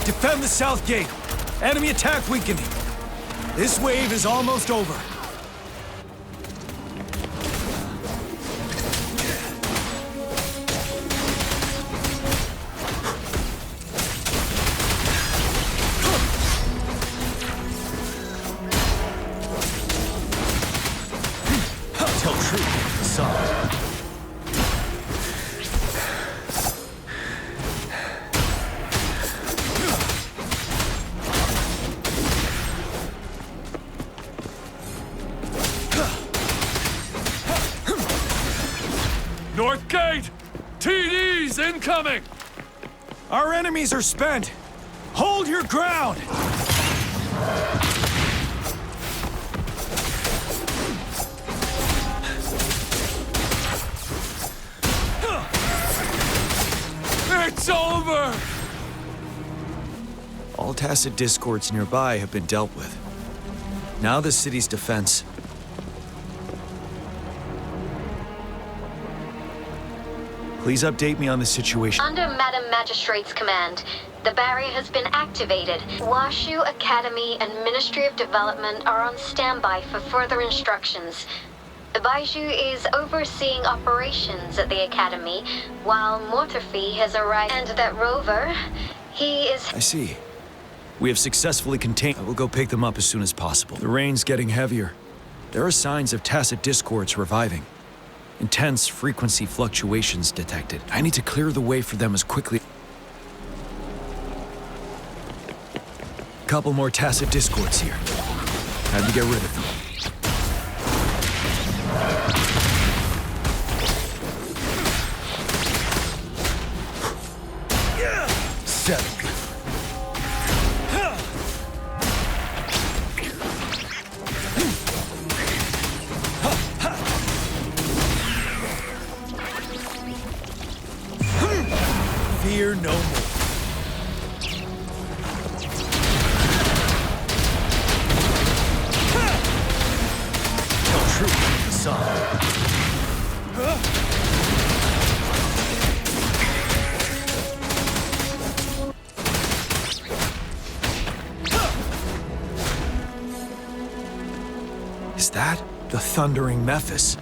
Defend the south gate. Enemy attack weakening. This wave is almost over. Tell truth, son. North Gate! TDs incoming! Our enemies are spent. Hold your ground! It's over! All tacit discords nearby have been dealt with. Now the city's defense. Please update me on the situation. Under Madam Magistrate's command, the barrier has been activated. Washu Academy and Ministry of Development are on standby for further instructions. Baiju is overseeing operations at the Academy, while Mortherfee has arrived. And that Rover, he is... I see. We have successfully contained... I will go pick them up as soon as possible. The rain's getting heavier. There are signs of tacit discords reviving. Intense frequency fluctuations detected. I need to clear the way for them as quickly... Couple more tacit discords here. Time to get rid of them. Settled. Fear no more. Tell truth, son. Is that the thundering Mephis?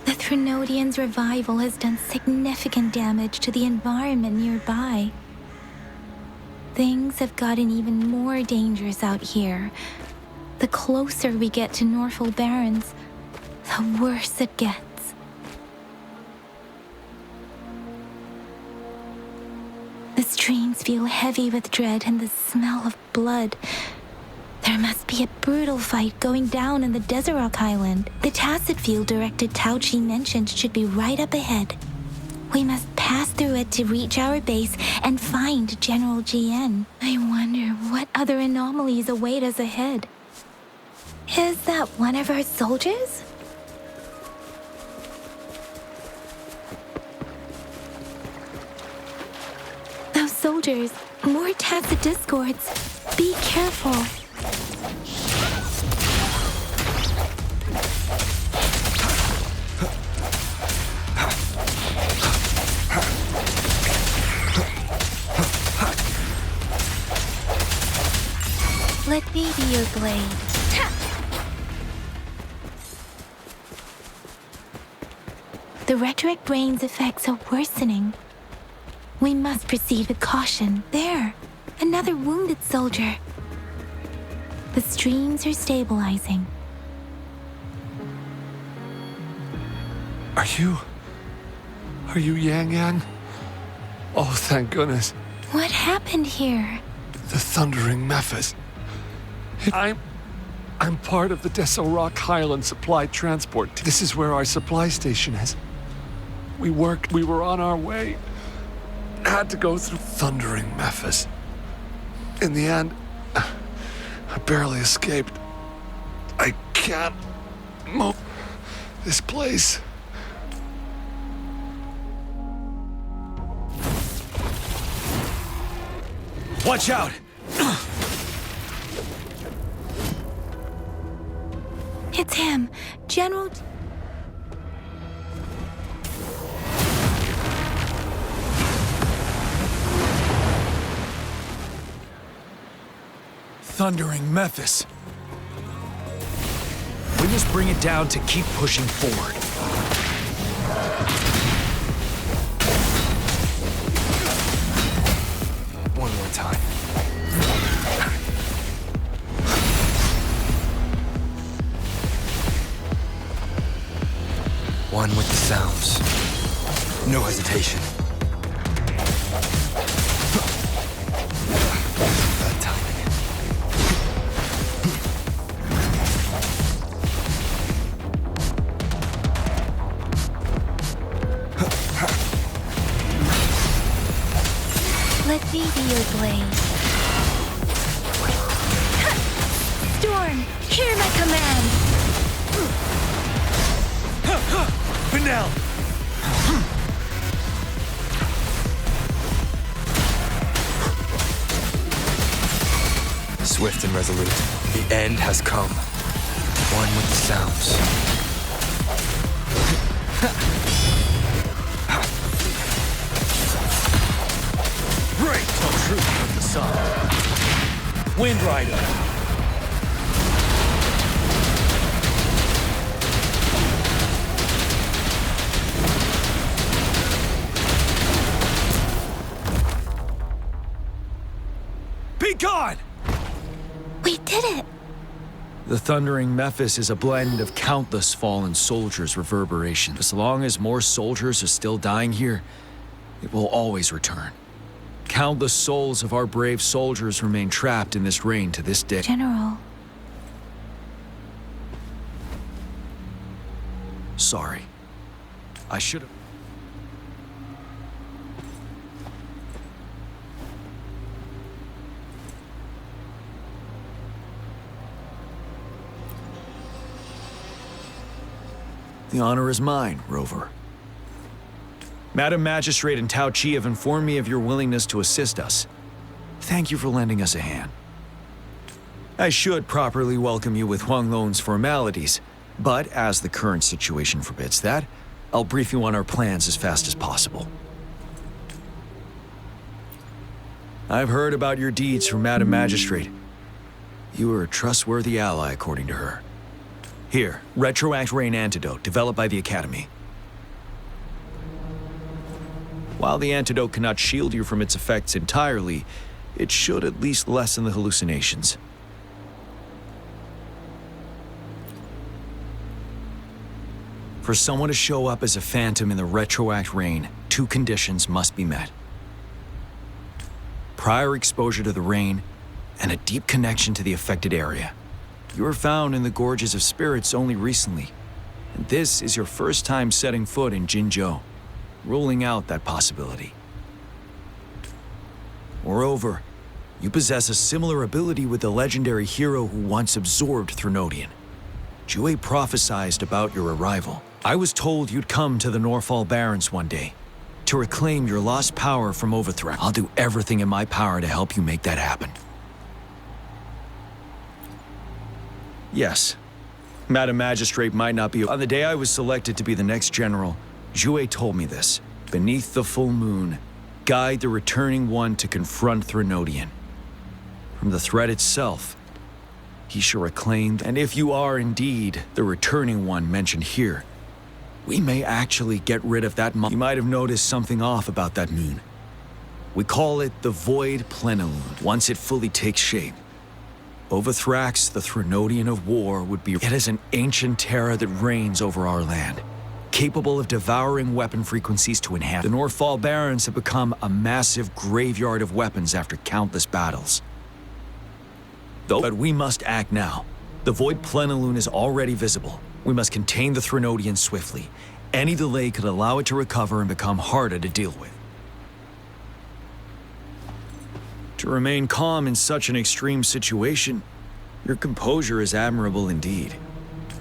The Threnodian's revival has done significant damage to the environment nearby. Things have gotten even more dangerous out here. The closer we get to Norfolk Barrens, the worse it gets. The streams feel heavy with dread and the smell of blood. There must be a brutal fight going down in the Desert Island. The tacit field directed Tauchi mentioned should be right up ahead. We must pass through it to reach our base and find General GN. I wonder what other anomalies await us ahead. Is that one of our soldiers? Those soldiers, more tacit discords. Be careful. Let me be your blade. The rhetoric brain's effects are worsening. We must proceed with caution. There, another wounded soldier. The streams are stabilizing. Are you Yang Yang? Oh, thank goodness. What happened here? The thundering Mephis. I'm part of the Deso Rock Highland Supply Transport. This is where our supply station is. We were on our way. Had to go through thundering Mephis. In the end, I barely escaped. I can't move this place. Watch out! It's him, General. Thundering Memphis. We must bring it down to keep pushing forward. One more time. One with the sounds. No hesitation. Bad timing. Let me be your blade. Storm, hear my command. Vanel! Swift and resolute. The end has come. One with the sounds. Great! Tell truth of the sun. Wind Rider. Be gone! We did it! The Thundering Memphis is a blend of countless fallen soldiers' reverberation. As long as more soldiers are still dying here, it will always return. Countless souls of our brave soldiers remain trapped in this rain to this day. General, Sorry. I should have... The honor is mine, Rover. Madam Magistrate and Tao Chi have informed me of your willingness to assist us. Thank you for lending us a hand. I should properly welcome you with Huang Lon's formalities, but as the current situation forbids that, I'll brief you on our plans as fast as possible. I've heard about your deeds from Madam Magistrate. You are a trustworthy ally, according to her. Here, Retroact Rain Antidote, developed by the Academy. While the antidote cannot shield you from its effects entirely, it should at least lessen the hallucinations. For someone to show up as a phantom in the Retroact Rain, two conditions must be met. Prior exposure to the rain, and a deep connection to the affected area. You were found in the Gorges of Spirits only recently, and this is your first time setting foot in Jinzhou, ruling out that possibility. Moreover, you possess a similar ability with the legendary hero who once absorbed Threnodian. Jue prophesied about your arrival. I was told you'd come to the Norfall Barrens one day, to reclaim your lost power from Overthrow. I'll do everything in my power to help you make that happen. Yes, Madam Magistrate might not be... On the day I was selected to be the next general, Jue told me this. Beneath the full moon, guide the returning one to confront Threnodian. From the threat itself, he shall reclaim... And if you are indeed the returning one mentioned here, we may actually get rid of that You might have noticed something off about that moon. We call it the Void Plenilune. Once it fully takes shape, Overthrax, the Threnodian of war, would be... It is an ancient terror that reigns over our land, capable of devouring weapon frequencies to enhance. The Norfall Barrens have become a massive graveyard of weapons after countless battles. But we must act now. The Void Plenilune is already visible. We must contain the Threnodian swiftly. Any delay could allow it to recover and become harder to deal with. To remain calm in such an extreme situation, your composure is admirable indeed.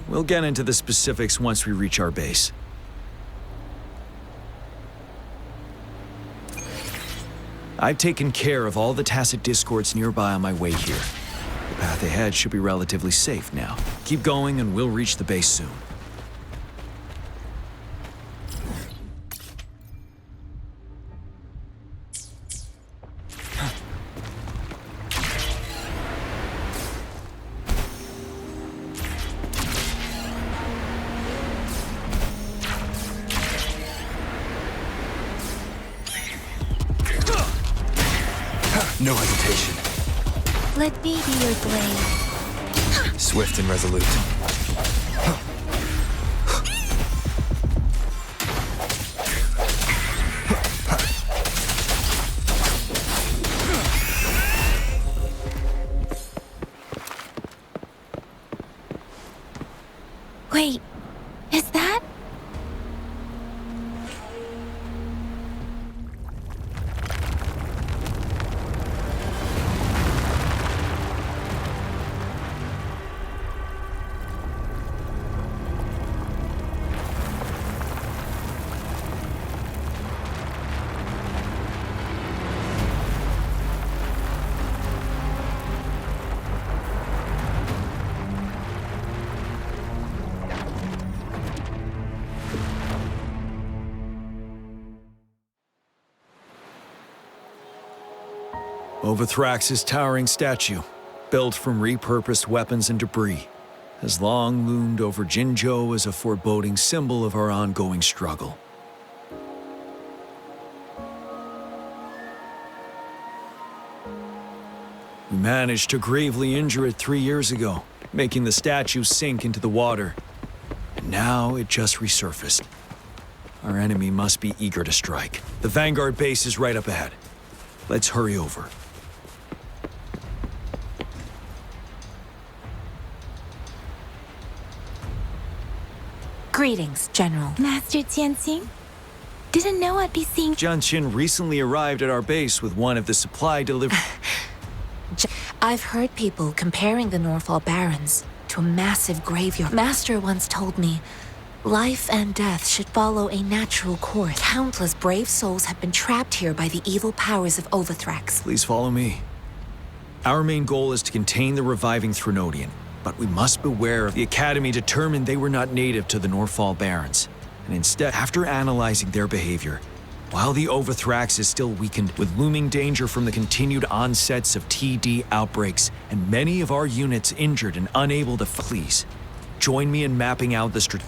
We'll get into the specifics once we reach our base. I've taken care of all the tacit discords nearby on my way here. The path ahead should be relatively safe now. Keep going and we'll reach the base soon. No hesitation. Let me be your blade. Swift and resolute. Wait, is that? Overthrax's towering statue, built from repurposed weapons and debris, has long loomed over Jinzhou as a foreboding symbol of our ongoing struggle. We managed to gravely injure it 3 years ago, making the statue sink into the water. And now it just resurfaced. Our enemy must be eager to strike. The Vanguard base is right up ahead. Let's hurry over. Greetings, General. Master Tianxing? Didn't know I'd be seeing. Jianqin recently arrived at our base with one of the supply delivery. I've heard people comparing the Norfall Barrens to a massive graveyard. Master once told me, life and death should follow a natural course. Countless brave souls have been trapped here by the evil powers of Overthrax. Please follow me. Our main goal is to contain the reviving Threnodian, but we must beware of the Academy determined they were not native to the Norfall Barrens. And instead, after analyzing their behavior, while the Overthrax is still weakened with looming danger from the continued onsets of TD outbreaks and many of our units injured and unable to please, join me in mapping out the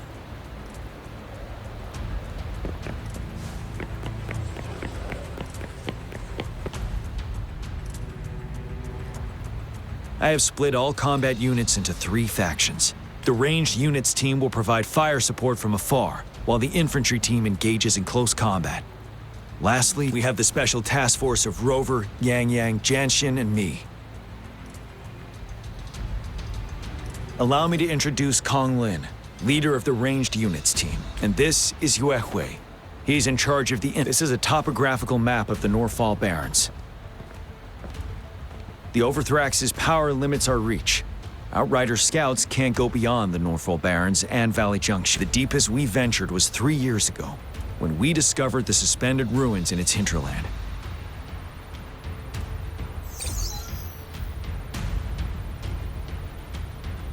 I have split all combat units into 3 factions. The ranged units team will provide fire support from afar, while the infantry team engages in close combat. Lastly, we have the special task force of Rover, Yang, Jianxin, and me. Allow me to introduce Kong Lin, leader of the ranged units team. And this is Yue Hui. He's in charge of the... This is a topographical map of the Norfall Barrens. The Overthrax's power limits our reach. Outrider scouts can't go beyond the Norfall Barrens and Valley Junction. The deepest we ventured was 3 years ago, when we discovered the suspended ruins in its hinterland.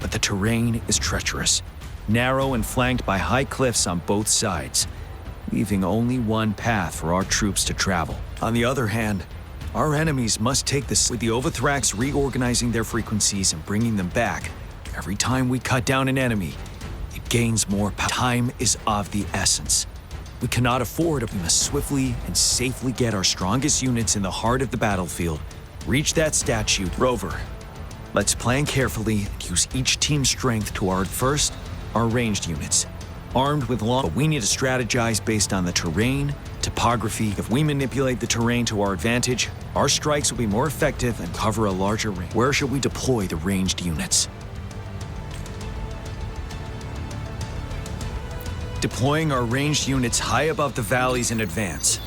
But the terrain is treacherous, narrow and flanked by high cliffs on both sides, leaving only one path for our troops to travel. On the other hand, our enemies must take this, with the Overthrax reorganizing their frequencies and bringing them back. Every time we cut down an enemy, it gains more power. Time is of the essence. We cannot afford it. We must swiftly and safely get our strongest units in the heart of the battlefield, reach that statue. Rover, let's plan carefully and use each team's strength toward first our ranged units. Armed with long, but we need to strategize based on the terrain, topography. If we manipulate the terrain to our advantage, our strikes will be more effective and cover a larger range. Where should we deploy the ranged units? Deploying our ranged units high above the valleys in advance.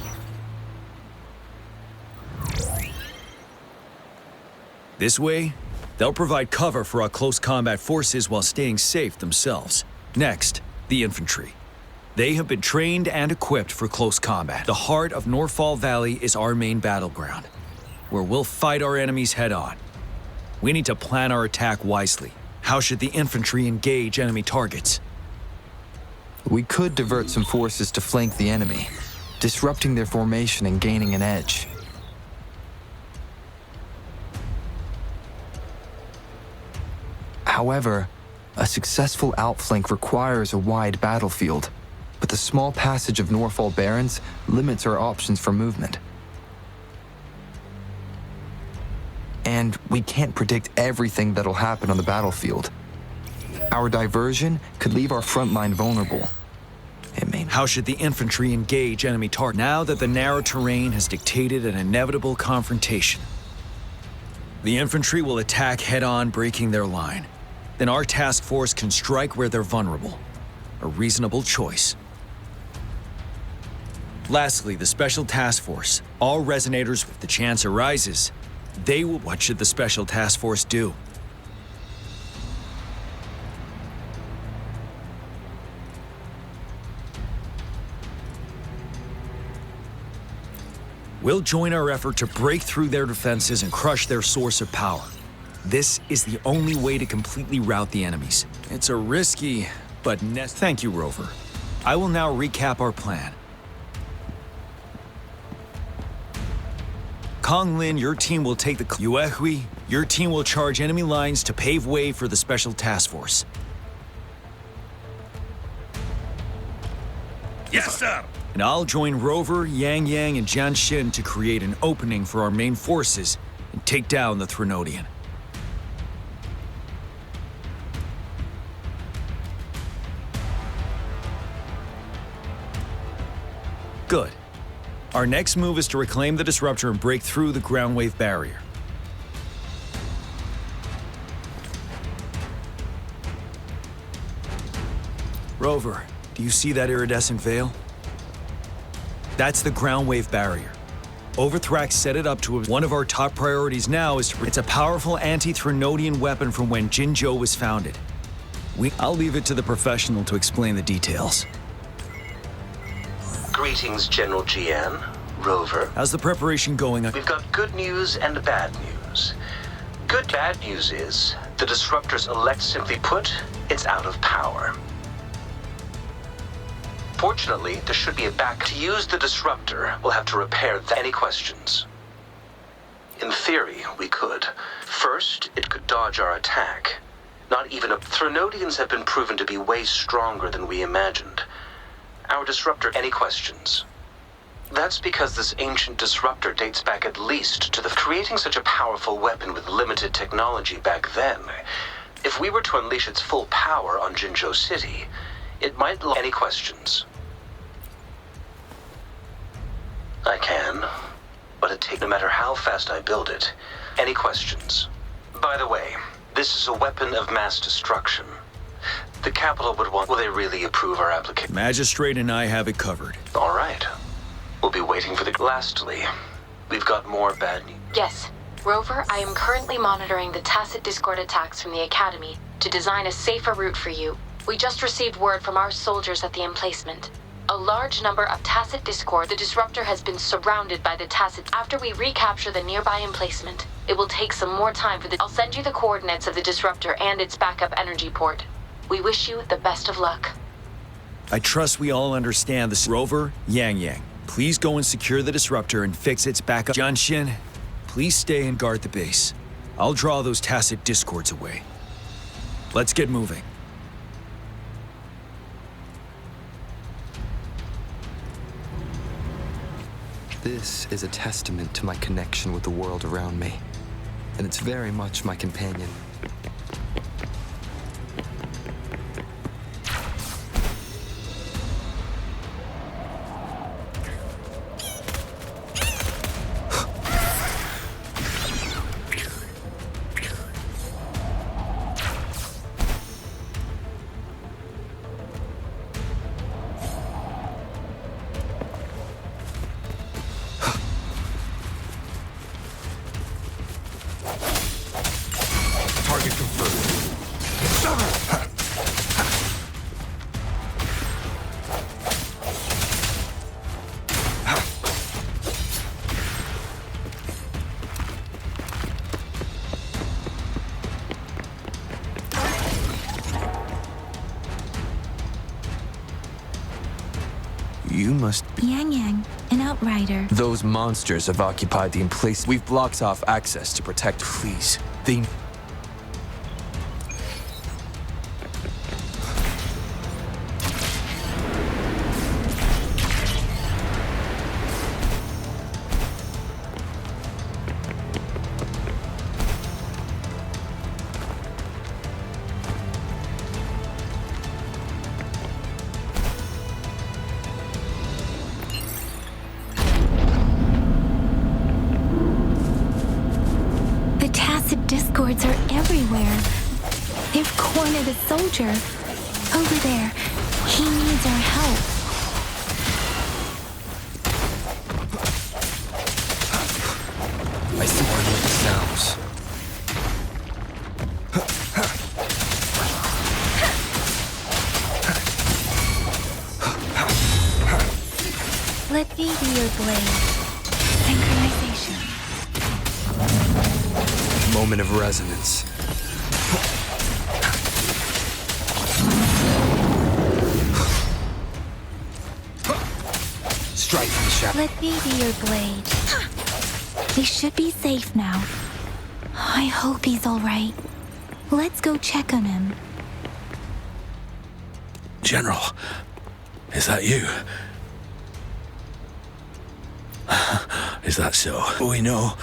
This way, they'll provide cover for our close combat forces while staying safe themselves. Next, the infantry. They have been trained and equipped for close combat. The heart of Norfall Valley is our main battleground, where we'll fight our enemies head-on. We need to plan our attack wisely. How should the infantry engage enemy targets? We could divert some forces to flank the enemy, disrupting their formation and gaining an edge. However, a successful outflank requires a wide battlefield, but the small passage of Norfall Barrens limits our options for movement. And we can't predict everything that'll happen on the battlefield. Our diversion could leave our front line vulnerable. How should the infantry engage enemy targets? Now that the narrow terrain has dictated an inevitable confrontation, the infantry will attack head-on, breaking their line. Then our task force can strike where they're vulnerable. A reasonable choice. Lastly, the Special Task Force. All resonators, if the chance arises, they will... What should the Special Task Force do? We'll join our effort to break through their defenses and crush their source of power. This is the only way to completely rout the enemies. It's a risky, but Thank you, Rover. I will now recap our plan. Kong Lin, your team will take the... Yuehui, your team will charge enemy lines to pave way for the Special Task Force. Yes, sir! And I'll join Rover, Yang Yang, and Jian Xin to create an opening for our main forces and take down the Threnodian. Good. Our next move is to reclaim the Disruptor and break through the ground wave barrier. Rover, do you see that iridescent veil? That's the ground wave barrier. Overthrax set it up to one of our top priorities now is to... It's a powerful anti-Threnodian weapon from when Jinzhou was founded. I'll leave it to the professional to explain the details. Greetings, General Jian, Rover. How's the preparation going? We've got good news and bad news. Bad news is, the Disruptor's elect, simply put, it's out of power. Fortunately, there should be a back. To use the Disruptor, we'll have to repair any questions. In theory, we could. First, it could dodge our attack. Not even Threnodians have been proven to be way stronger than we imagined. Our Disruptor, any questions? That's because this ancient Disruptor dates back at least to creating such a powerful weapon with limited technology back then. If we were to unleash its full power on Jinzhou City, it might... Any questions? I can, but it takes no matter how fast I build it. Any questions? By the way, this is a weapon of mass destruction. The capital would want... Will they really approve our application? Magistrate and I have it covered. All right. We'll be waiting for the... Lastly, we've got more bad news. Yes. Rover, I am currently monitoring the tacit discord attacks from the Academy to design a safer route for you. We just received word from our soldiers at the emplacement. A large number of tacit discord. The Disruptor has been surrounded by the tacit. After we recapture the nearby emplacement, it will take some more time for the... I'll send you the coordinates of the Disruptor and its backup energy port. We wish you the best of luck. I trust we all understand this. Rover, Yang Yang, please go and secure the Disruptor and fix its backup. Jian Xin, please stay and guard the base. I'll draw those tacit discords away. Let's get moving. This is a testament to my connection with the world around me, and it's very much my companion. You must be... Yang Yang, an outrider. Those monsters have occupied the emplacement. We've blocked off access to protect... Please, they... The tacit discords are everywhere. They've cornered a soldier. Over there. He needs our help. I see one with the sounds. Let me be your blade. Synchronization. Moment of resonance. Strike from the shadow. Let me be your blade. We should be safe now. I hope he's all right. Let's go check on him. General, is that you? Is that so? We know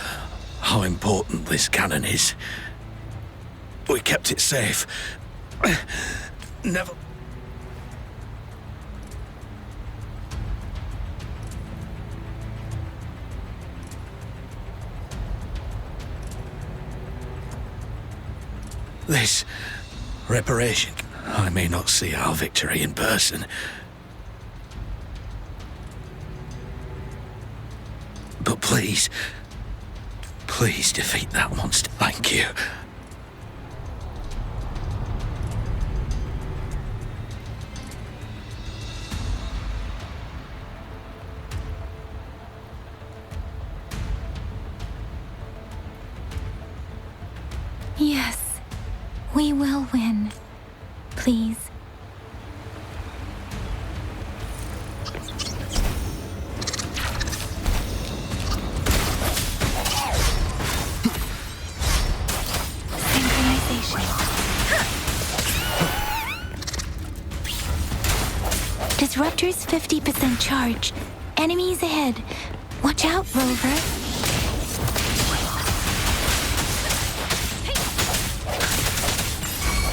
how important this cannon is. We kept it safe. Never... This reparation, I may not see our victory in person, but please defeat that monster. Thank you. Yes, we will win. Please. Disruptor's 50% charge. Enemies ahead. Watch out, Rover.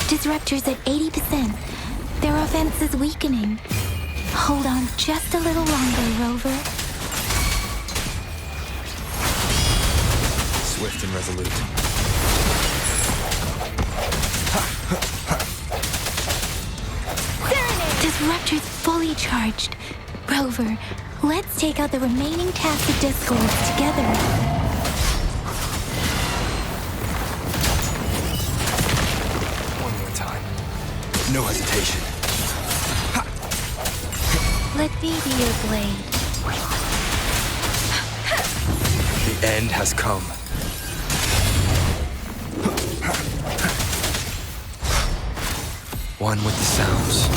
Disruptor's at 80%. Their offense is weakening. Hold on just a little longer, Rover. Swift and resolute. Disruptor's fully charged. Rover, let's take out the remaining tacit discords together. One more time. No hesitation. Let me be your blade. The end has come. One with the sounds.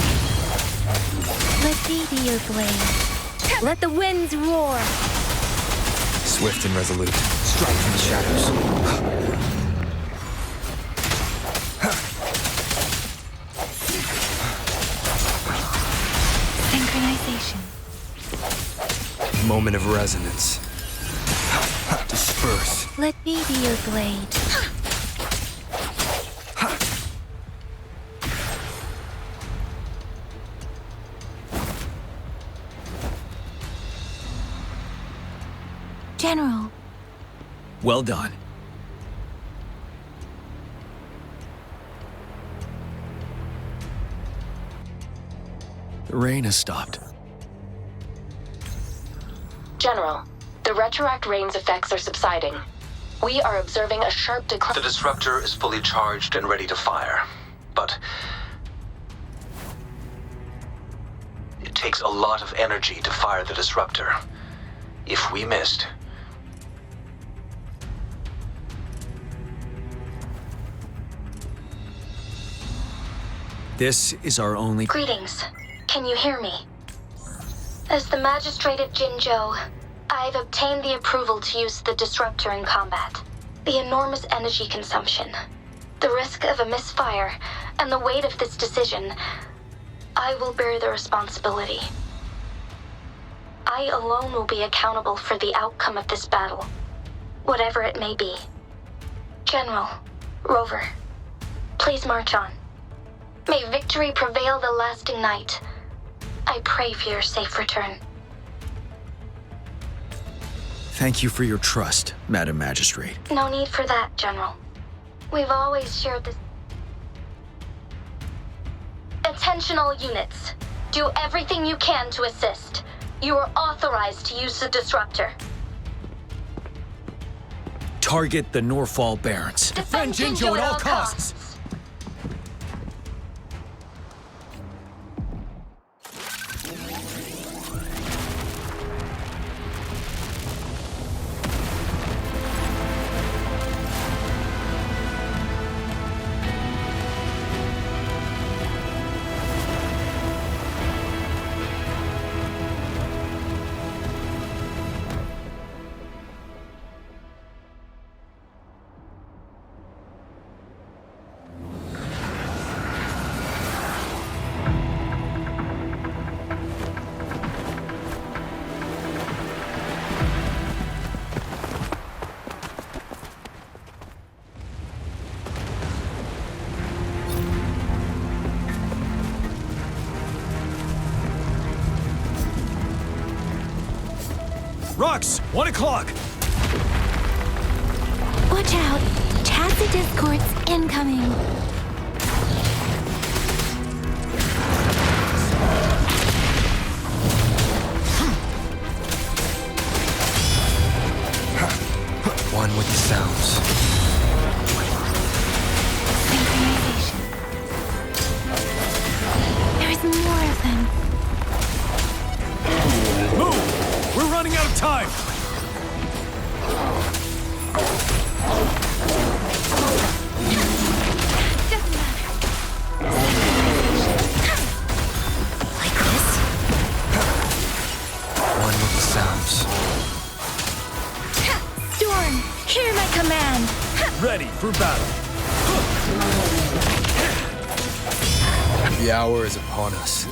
Let me be your blade. Let the winds roar. Swift and resolute. Strike from the shadows. Synchronization. Moment of resonance. Disperse. Let me be your blade. General. Well done. The rain has stopped. General, the retroact rain's effects are subsiding. We are observing a sharp decline. The disruptor is fully charged and ready to fire, but it takes a lot of energy to fire the disruptor. If we missed, This is our only... Greetings. Can you hear me? As the magistrate at Jinzhou, I've obtained the approval to use the disruptor in combat. The enormous energy consumption, the risk of a misfire, and the weight of this decision, I will bear the responsibility. I alone will be accountable for the outcome of this battle, whatever it may be. General, Rover, please march on. May victory prevail the lasting night. I pray for your safe return. Thank you for your trust, Madam Magistrate. No need for that, General. We've always shared this. Attention all units. Do everything you can to assist. You are authorized to use the disruptor. Target the Norfall Barons. Defend Jinzhou at all costs. Rux, 1 o'clock. Watch out! Tacit discords incoming. One with the sounds. Synchronization. There is more of them. Move! We're running out of time! Doesn't matter. Like this? One with the sounds. Storm, hear my command. Ready for battle. The hour is upon us.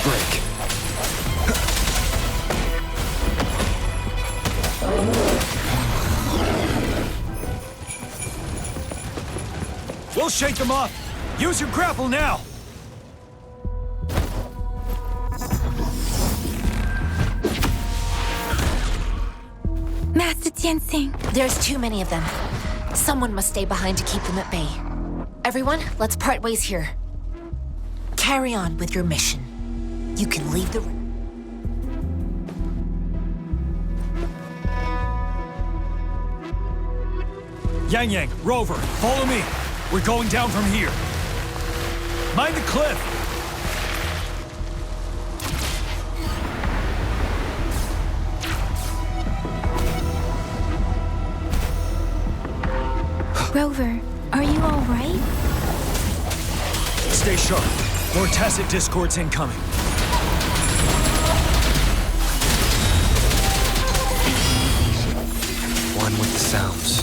Break. We'll shake them off. Use your grapple now. Master Tianxing. There's too many of them. Someone must stay behind to keep them at bay. Everyone, let's part ways here. Carry on with your mission. You can leave the room. Yang Yang, Rover, follow me. We're going down from here. Mind the cliff. Rover, are you all right? Stay sharp. More tacit discords incoming. One with the sounds.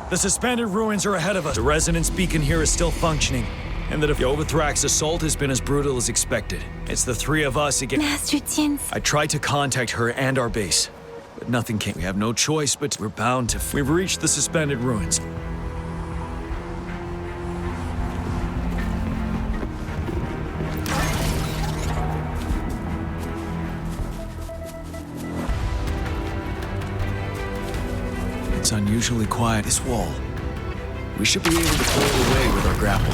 The suspended ruins are ahead of us. The resonance beacon here is still functioning, and that if the Overthrax assault has been as brutal as expected. It's the three of us against... Master Tianxing. I tried to contact her and our base, but nothing came. We have no choice, but we're bound to... We've reached the suspended ruins. It's unusually quiet. This wall. We should be able to pull it away with our grapple.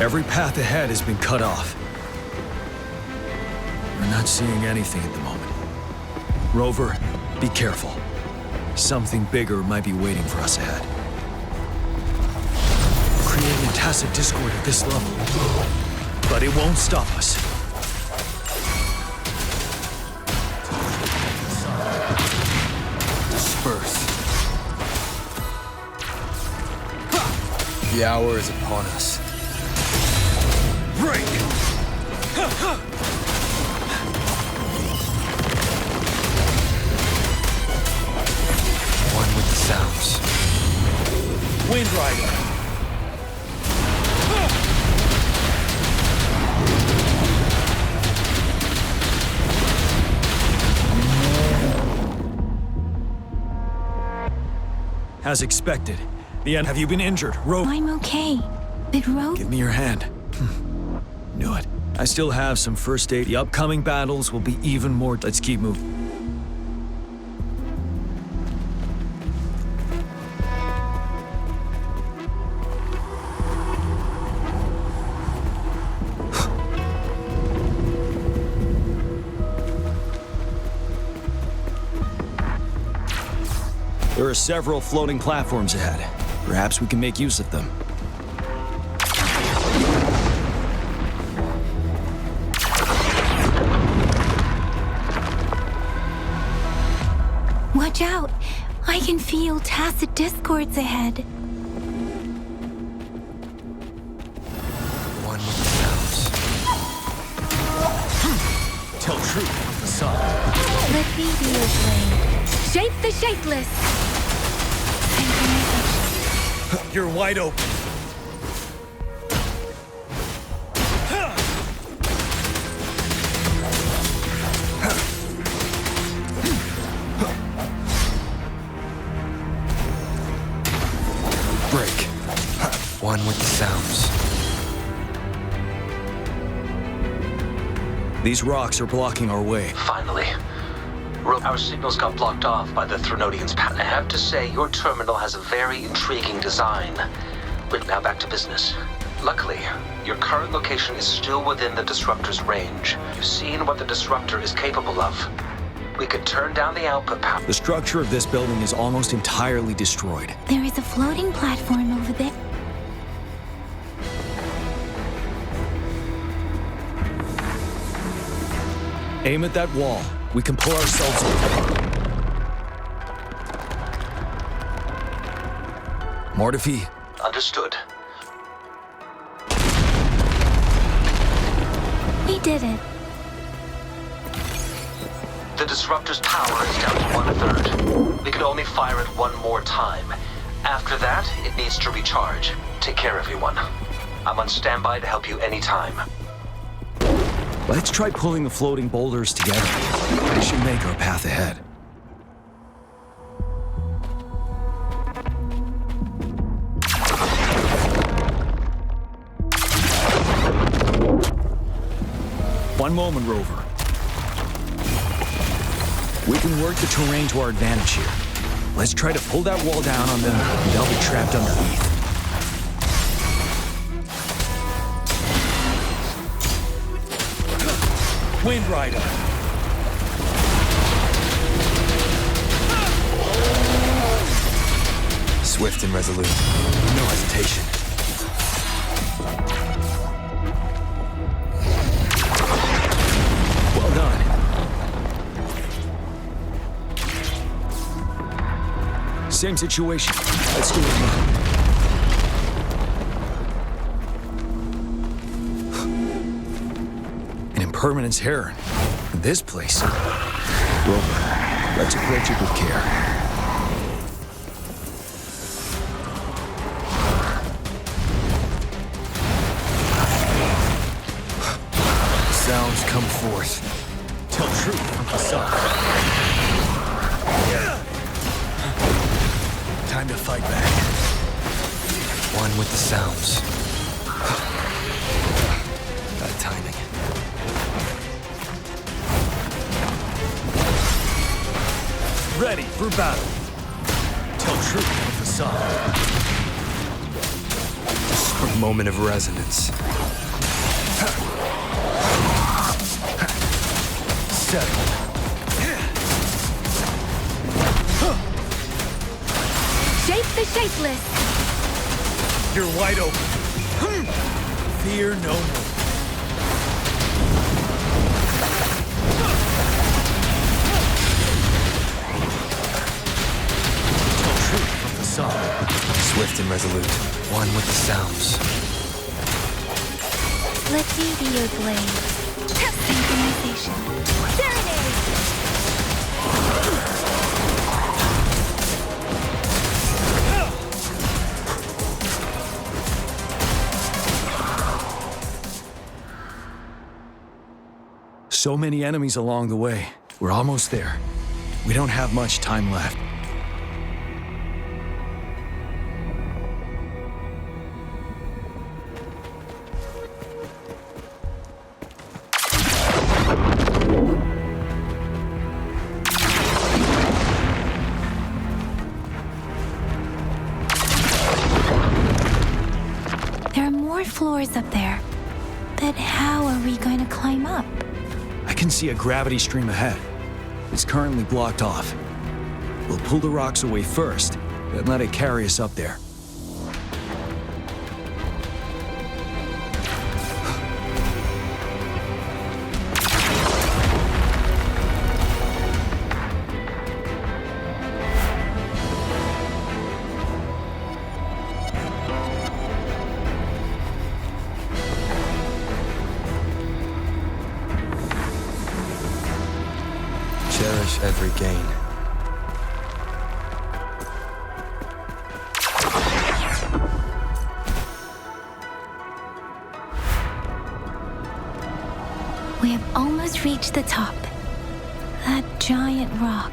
Every path ahead has been cut off. We're not seeing anything at the moment. Rover, be careful. Something bigger might be waiting for us ahead. Creating a tacit discord at this level. But it won't stop us. first. The hour is upon us. Break! One with the sounds. Wind Rider! As expected. The end. Have you been injured? Rover? I'm okay. But Rover... Give me your hand. Knew it. I still have some first aid. The upcoming battles will be even more. Let's keep moving. There are several floating platforms ahead. Perhaps we can make use of them. Watch out! I can feel tacit discords ahead. One with the sounds. Tell truth with the sun. Let me be your blade. Shape the shapeless! You're wide open. Break. One with the sounds. These rocks are blocking our way. Finally. Our signals got blocked off by the Threnodians' path. I have to say, your terminal has a very intriguing design. But now back to business. Luckily, your current location is still within the Disruptor's range. You've seen what the Disruptor is capable of. We could turn down the output power. The structure of this building is almost entirely destroyed. There is a floating platform over there. Aim at that wall. We can pull ourselves over. Mortifi. Understood. We did it. The Disruptor's power is down to 1/3. We can only fire it one more time. After that, it needs to recharge. Take care, everyone. I'm on standby to help you anytime. Let's try pulling the floating boulders together. This should make our path ahead. One moment, Rover. We can work the terrain to our advantage here. Let's try to pull that wall down on them, and they'll be trapped underneath. Wind Rider! Swift and resolute. No hesitation. Well done. Same situation. Let's do it again. An impermanence error in this place. Rover, let's approach it with care. Sounds come forth. Tell truth from the sun. Time to fight back. One with the sounds. Bad timing. Ready for battle. Tell truth with the sun. A moment of resonance. Settle. Shape the shapeless! You're wide open. Fear no more. swift and resolute, one with the sounds. Let me be your blade. Synchronization. Serenade! So many enemies along the way. We're almost there. We don't have much time left. There are more floors up there. But how are we going to climb up? I can see a gravity stream ahead. It's currently blocked off. We'll pull the rocks away first, then let it carry us up there. Cherish every gain. We have almost reached the top. That giant rock.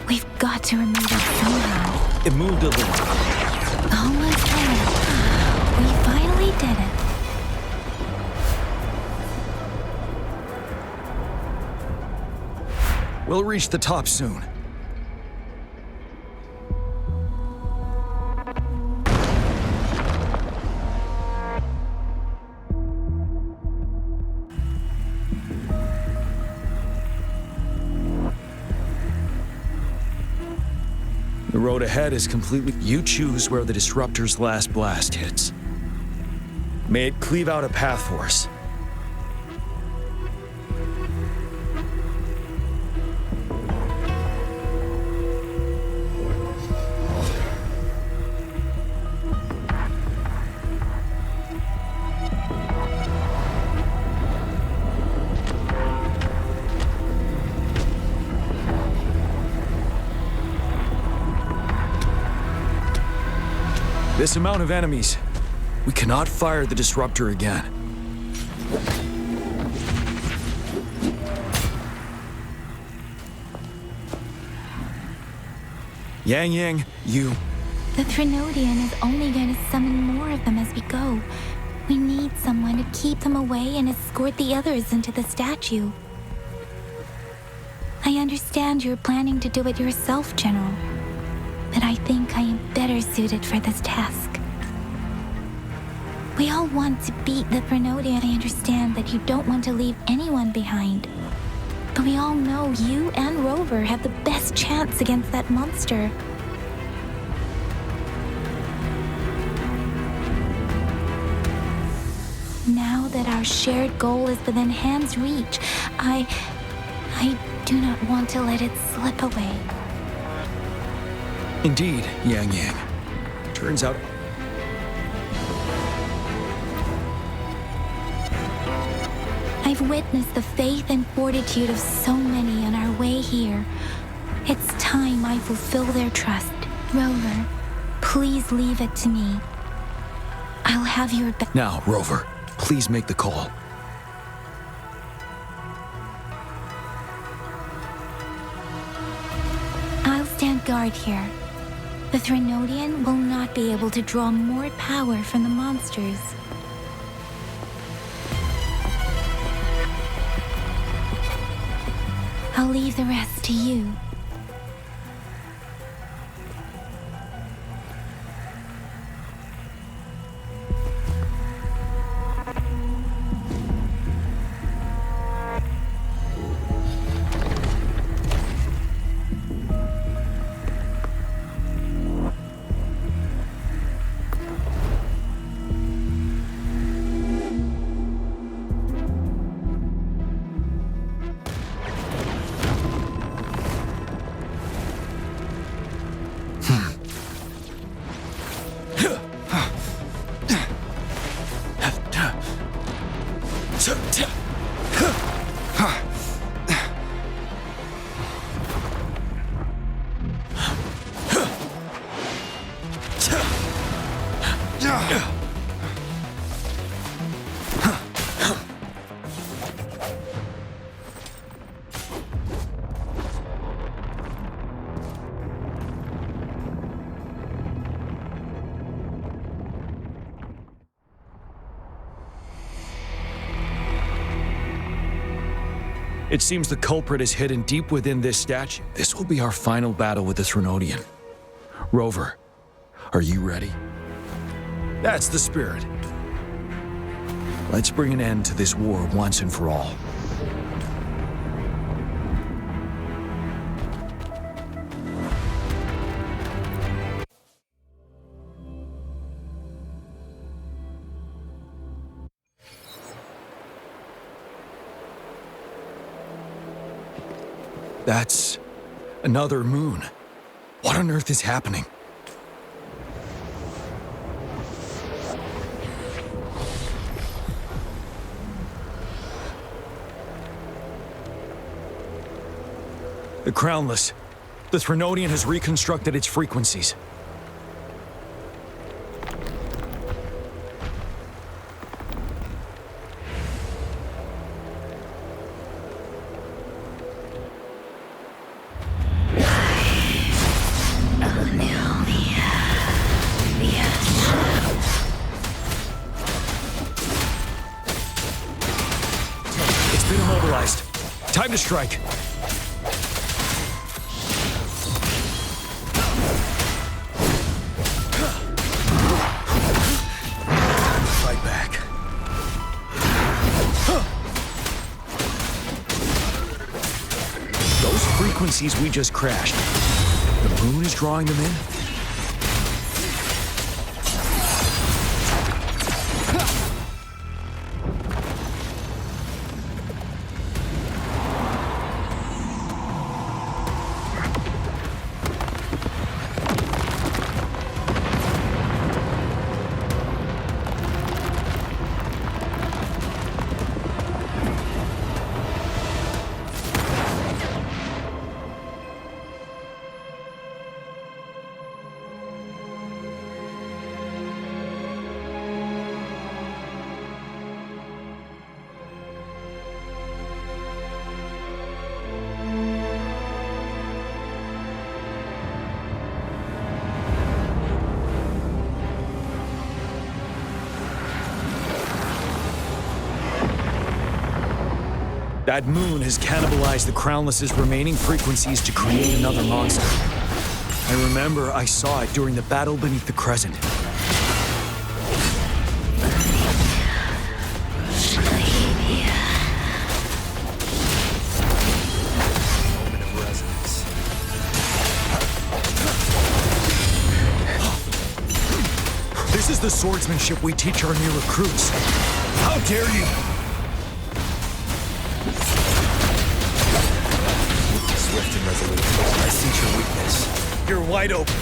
We've got to remove it somehow. It moved a little. Almost there. We finally did it. We'll reach the top soon. The road ahead is completely... You choose where the Disruptor's last blast hits. May it cleave out a path for us. This amount of enemies, we cannot fire the Disruptor again. Yang, you... The Threnodian is only going to summon more of them as we go. We need someone to keep them away and escort the others into the statue. I understand you're planning to do it yourself, General. But I think I am better suited for this task. We all want to beat the Threnodian. I understand that you don't want to leave anyone behind. But we all know you and Rover have the best chance against that monster. Now that our shared goal is within hand's reach, I do not want to let it slip away. Indeed, Yang. Turns out... I've witnessed the faith and fortitude of so many on our way here. It's time I fulfill their trust. Rover, please leave it to me. I'll have your back. Now, Rover, please make the call. I'll stand guard here. The Threnodian will not be able to draw more power from the monsters. I'll leave the rest to you. It seems the culprit is hidden deep within this statue. This will be our final battle with the Threnodian. Rover, are you ready? That's the spirit. Let's bring an end to this war once and for all. That's another moon. What on earth is happening? The Crownless. The Threnodian has reconstructed its frequencies. It's been immobilized. Time to strike. Frequencies we just crashed. The moon is drawing them in? That moon has cannibalized the Crownless's remaining frequencies to create another monster. I remember I saw it during the battle beneath the Crescent. This is the swordsmanship we teach our new recruits. How dare you! Swift and resolute. I see your weakness. You're wide open.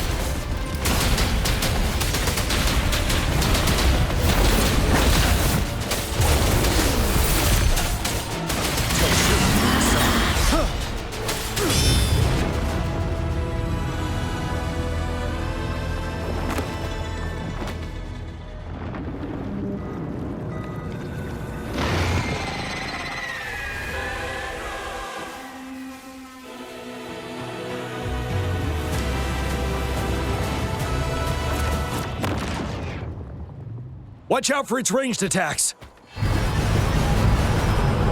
Watch out for its ranged attacks!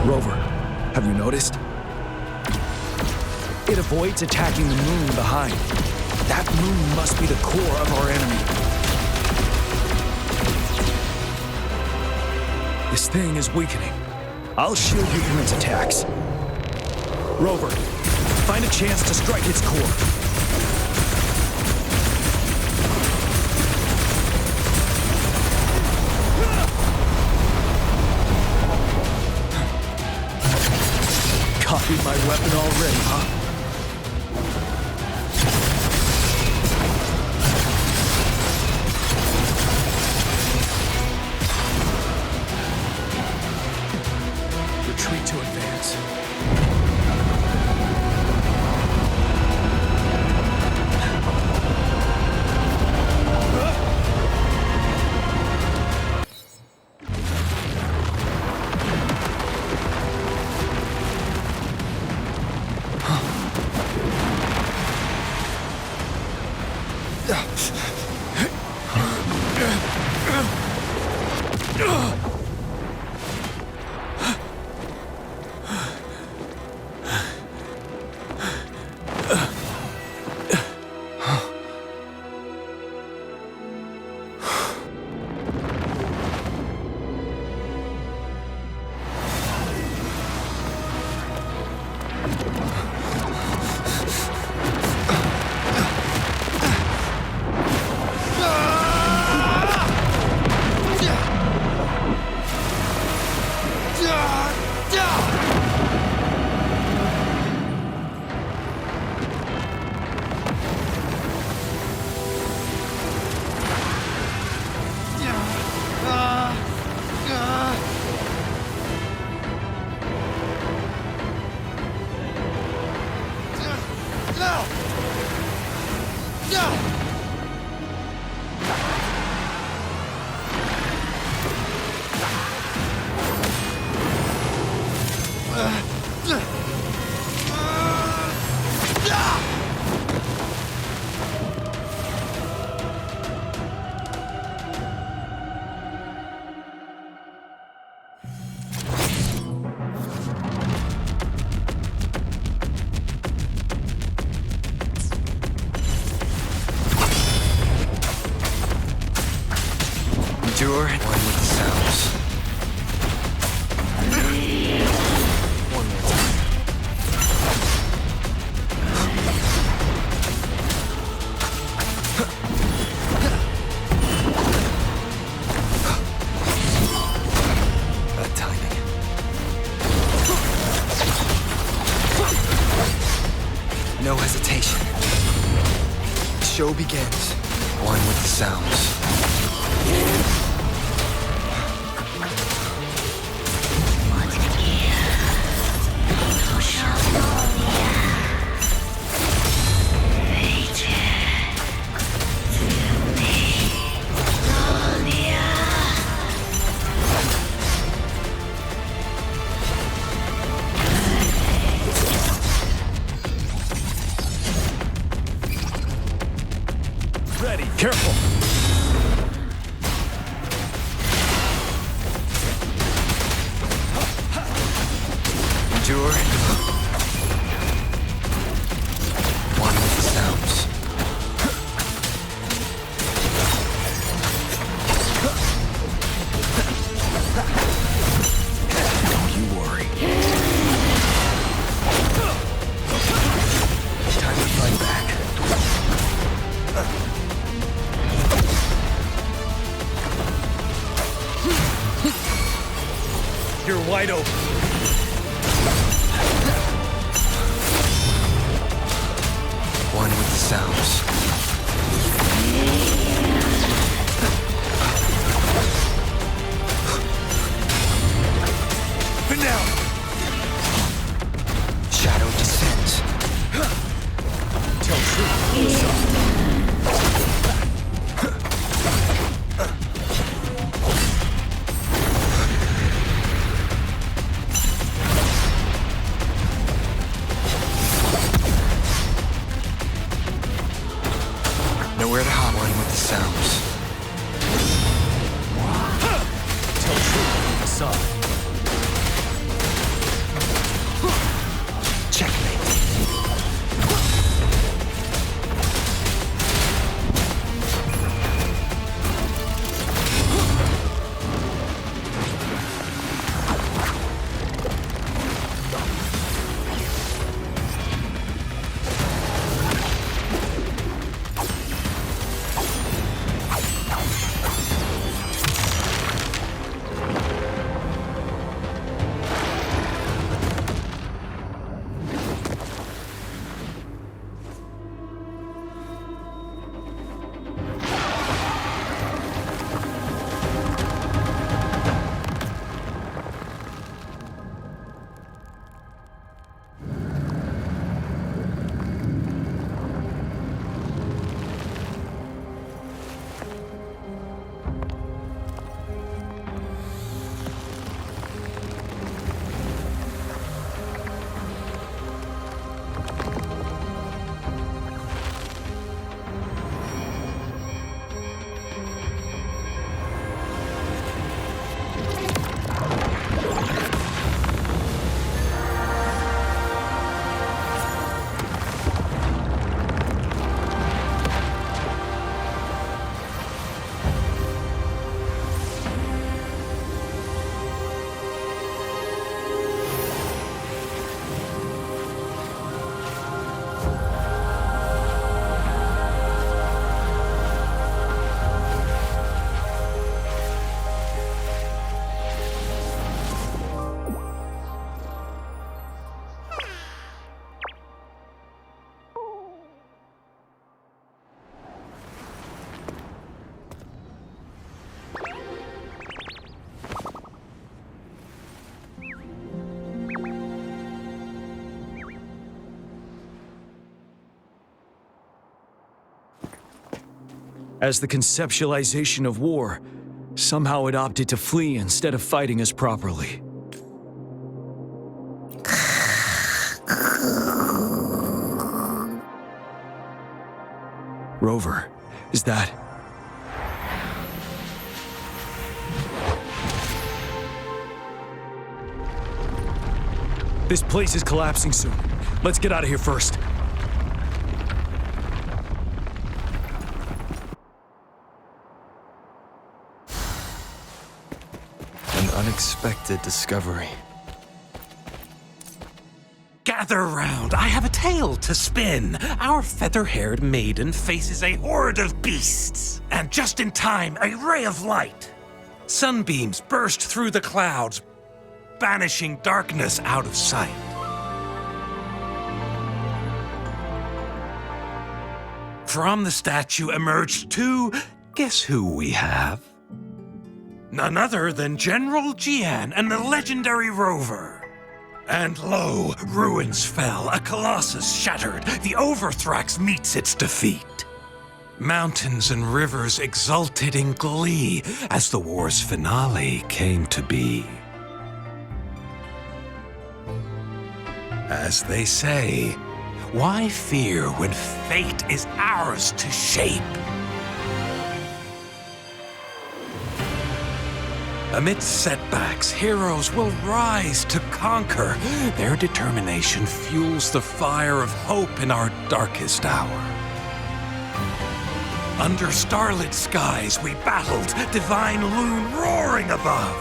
Rover, have you noticed? It avoids attacking the moon behind. That moon must be the core of our enemy. This thing is weakening. I'll shield you from its attacks. Rover, find a chance to strike its core. Copied my weapon already, huh? Retreat to advance. Endure. One with the sounds. One more time. Bad timing. No hesitation. The show begins. One with the sounds. Ready. Careful. Endure. One with the sounds. Don't you worry. Time to fight back. You're wide open. One with the sounds. For now. Shadow descends. Tell truth. What's up? As the conceptualization of war, somehow it opted to flee instead of fighting us properly. Rover, is that... This place is collapsing soon. Let's get out of here first. An unexpected discovery. Gather round, I have a tale to spin. Our feather-haired maiden faces a horde of beasts. And just in time, a ray of light. Sunbeams burst through the clouds, banishing darkness out of sight. From the statue emerged two... Guess who we have? None other than General Jian and the legendary Rover. And lo, ruins fell, a colossus shattered, the Overthrax meets its defeat. Mountains and rivers exulted in glee as the war's finale came to be. As they say, why fear when fate is ours to shape? Amidst setbacks, heroes will rise to conquer. Their determination fuels the fire of hope in our darkest hour. Under starlit skies we battled, divine loom roaring above.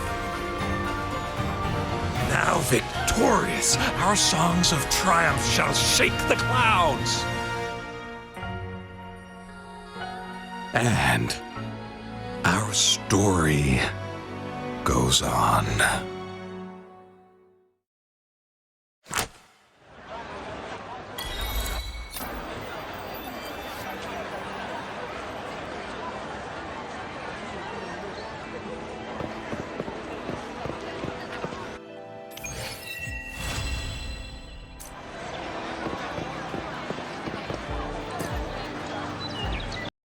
Now victorious, our songs of triumph shall shake the clouds. And our story goes on.